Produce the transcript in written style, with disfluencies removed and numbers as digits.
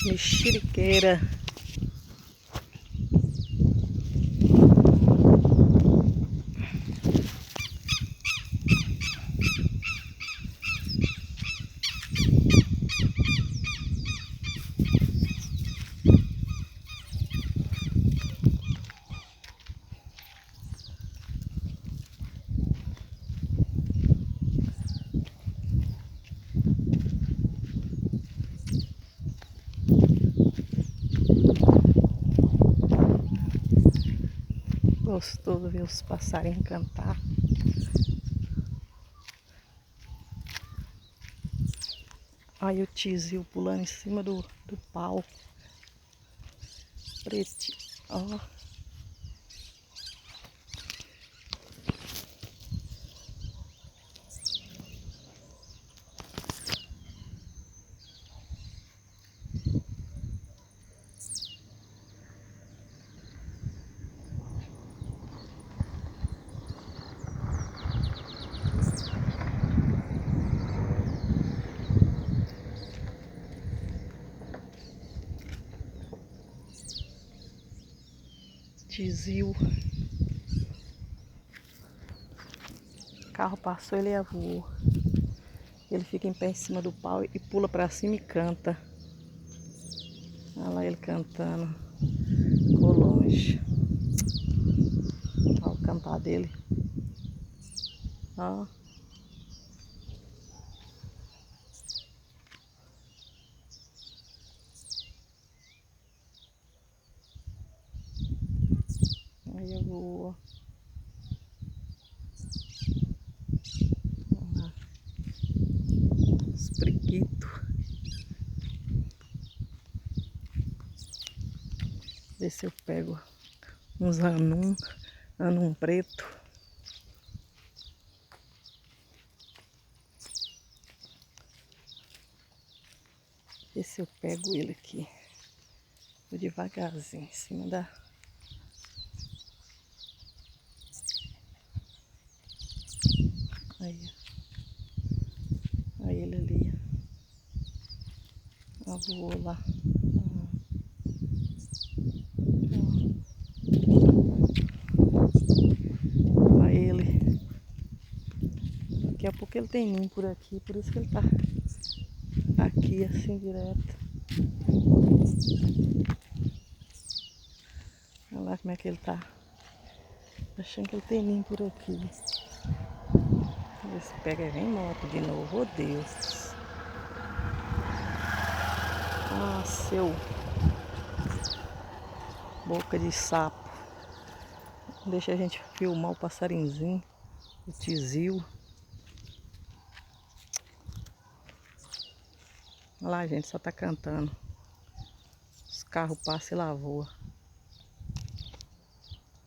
as mexeriqueiras. Gostoso ver os passarinhos cantar. Aí o tizil pulando em cima do pau. Preto. Ó. Tizil. O carro passou, ele voou. Ele fica em pé em cima do pau e pula pra cima e canta. Olha lá ele cantando. Ficou longe. Olha o cantar dele. Ó. Aí eu vou. Os prequitos. Ver se eu pego uns anum preto. Ver se eu pego ele aqui. Vou devagarzinho em cima da... Aí, aí ele ali. Ó, voou lá. Aí ele. Daqui a pouco ele tem ninho por aqui, por isso que ele tá aqui assim direto. Olha lá como é que ele tá. Achando que ele tem ninho por aqui. Vê se pega e vem moto de novo. Oh, Deus. Ah, seu boca de sapo. Deixa a gente filmar o passarinzinho. O tizil. Olha lá, gente, só tá cantando. Os carros passam e lá voam.